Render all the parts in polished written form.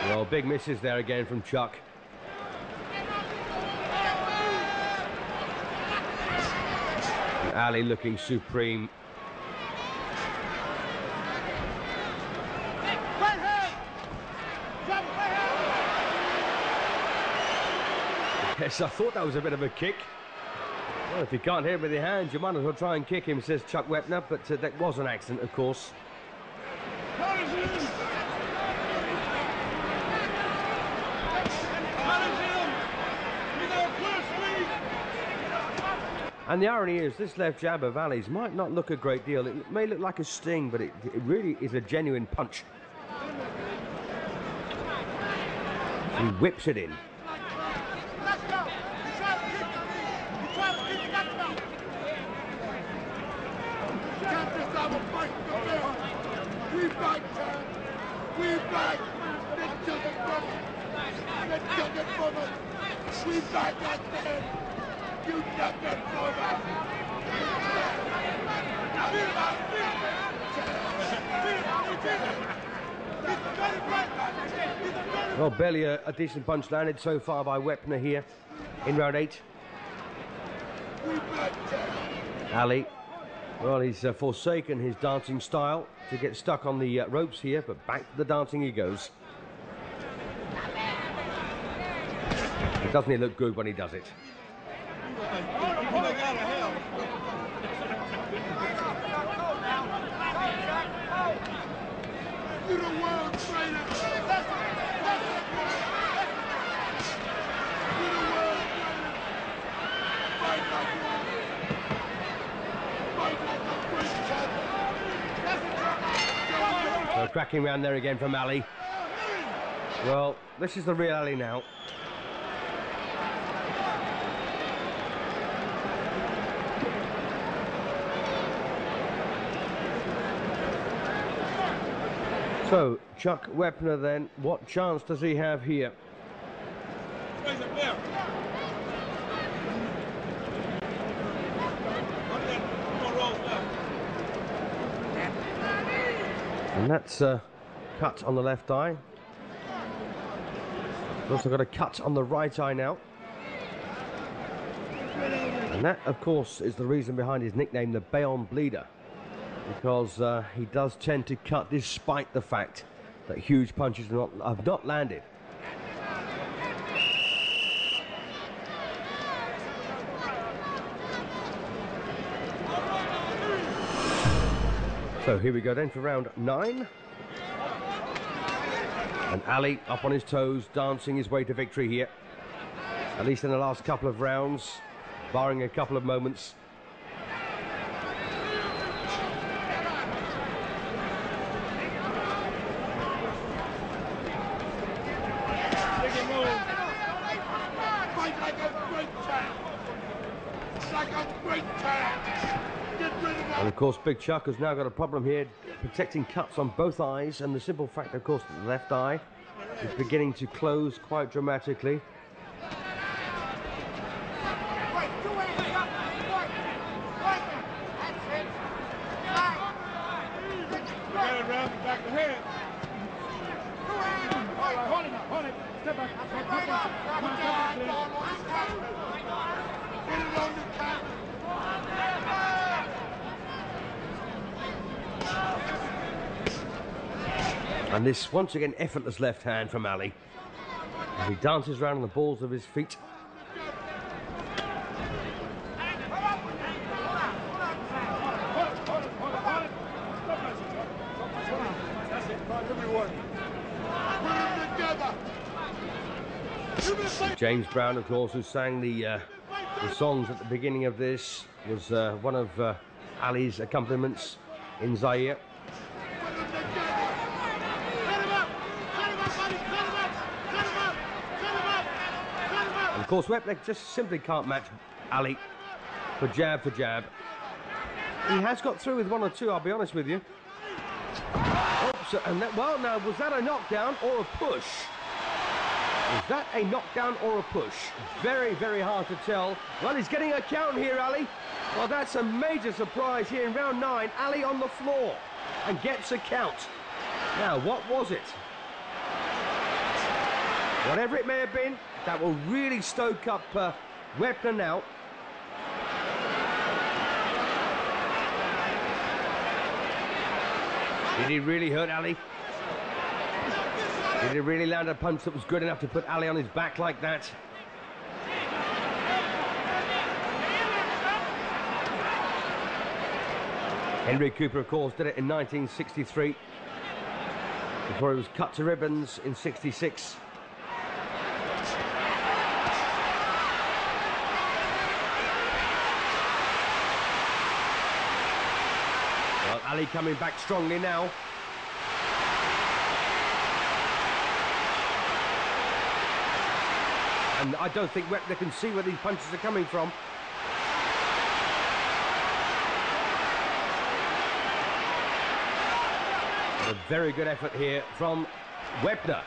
Well, big misses there again from Chuck. And Ali looking supreme. Yes, I thought that was a bit of a kick. Well, if you can't hit him with your hands, you might as well try and kick him, says Chuck Wepner, but that was an accident, of course. And the irony is, this left jab of Ali's might not look a great deal. It may look like a sting, but it really is a genuine punch. He whips it in. Well, barely a decent punch landed so far by Wepner here in round 8. Ali, well, he's forsaken his dancing style to get stuck on the ropes here, but back to the dancing he goes. Doesn't he look good when he does it? So cracking round there again from Ali. Well, this is the real Ali now. So, Chuck Wepner then, what chance does he have here? And that's a cut on the left eye. He's also got a cut on the right eye now. And that, of course, is the reason behind his nickname, the Bayonne Bleeder. Because he does tend to cut despite the fact that huge punches have not landed. So here we go then for round 9. And Ali up on his toes, dancing his way to victory here. At least in the last couple of rounds, barring a couple of moments. And of course, Big Chuck has now got a problem here protecting cuts on both eyes, and the simple fact, of course, that the left eye is beginning to close quite dramatically. And this, once again, effortless left hand from Ali. As he dances around on the balls of his feet. James Brown, of course, who sang the songs at the beginning of this, was one of Ali's accompaniments in Zaire. And of course, Wepner just simply can't match Ali for jab. He has got through with 1 or 2, I'll be honest with you. Oops, and that, well, now, was that a knockdown or a push? Was that a knockdown or a push? Very, very hard to tell. Well, he's getting a count here, Ali. Well, that's a major surprise here in round 9. Ali on the floor and gets a count. Now, what was it? Whatever it may have been, that will really stoke up Wepner now. Did he really hurt Ali? Did he really land a punch that was good enough to put Ali on his back like that? Henry Cooper, of course, did it in 1963 before he was cut to ribbons in 66. Well, Ali coming back strongly now. And I don't think Wepner can see where these punches are coming from. A very good effort here from Wepner.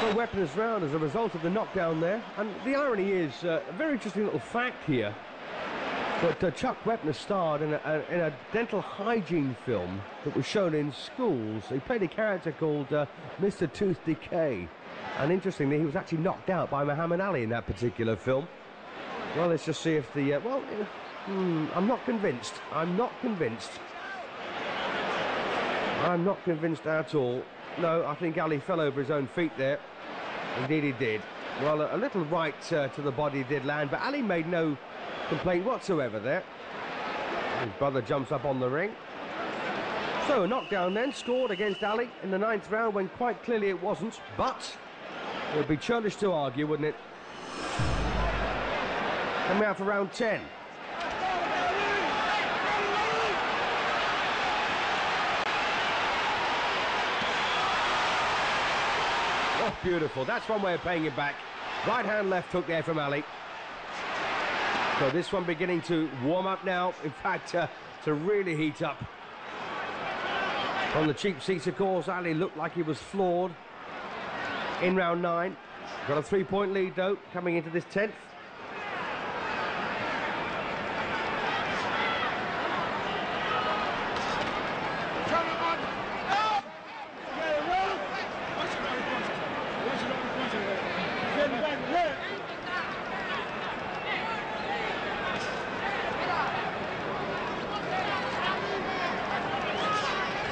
Well, Wepner's round as a result of the knockdown there. And the irony is, a very interesting little fact here, but Chuck Wepner starred in a dental hygiene film that was shown in schools. He played a character called Mr. Tooth Decay. And interestingly, he was actually knocked out by Muhammad Ali in that particular film. Well, let's just see if the... I'm not convinced. I'm not convinced. I'm not convinced at all. No, I think Ali fell over his own feet there. Indeed he did. Well, a little right to the body did land, but Ali made no complaint whatsoever there. His brother jumps up on the ring. So, a knockdown then scored against Ali in the 9th round when quite clearly it wasn't, but it would be churlish to argue, wouldn't it? Coming out for round 10. Oh, beautiful. That's one way of paying it back. Right hand, left hook there from Ali. So this one beginning to warm up now. In fact, to really heat up. On the cheap seats, of course, Ali looked like he was floored in round 9. Got a 3-point lead, though, coming into this 10th.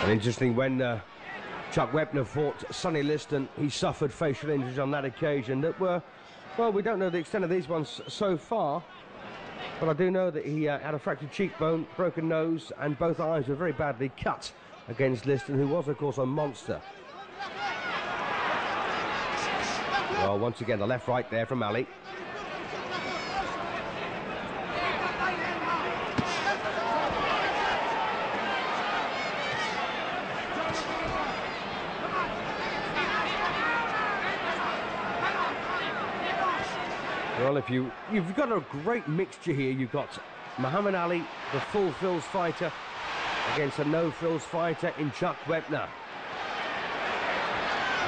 And interesting, when Chuck Wepner fought Sonny Liston, he suffered facial injuries on that occasion that were, well, we don't know the extent of these ones so far, but I do know that he had a fractured cheekbone, broken nose, and both eyes were very badly cut against Liston, who was, of course, a monster. Well, once again, the left-right there from Ali. Well, you've got a great mixture here. You've got Muhammad Ali, the full frills fighter, against a no frills fighter in Chuck Wepner.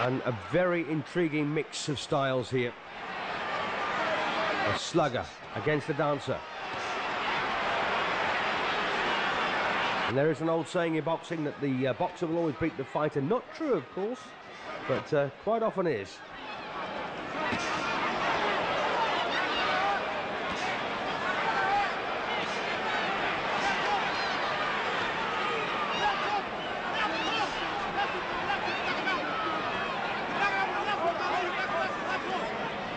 And a very intriguing mix of styles here. A slugger against a dancer. And there is an old saying in boxing that the boxer will always beat the fighter. Not true, of course, but quite often is.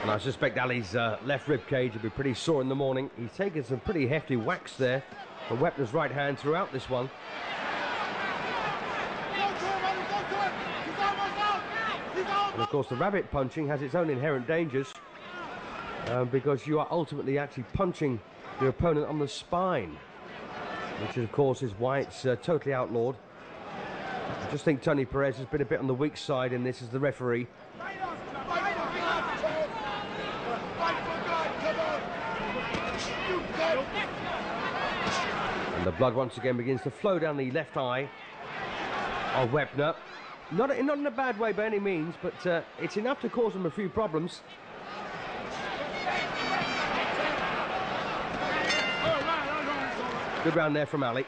And I suspect Ali's left rib cage will be pretty sore in the morning. He's taken some pretty hefty whacks there from Wepner's right hand throughout this one. And of course the rabbit punching has its own inherent dangers because you are ultimately actually punching your opponent on the spine, which of course is why it's totally outlawed. I just think Tony Perez has been a bit on the weak side in this as the referee. And the blood once again begins to flow down the left eye of Wepner. Not in a bad way by any means, but it's enough to cause him a few problems. Good round there from Ali.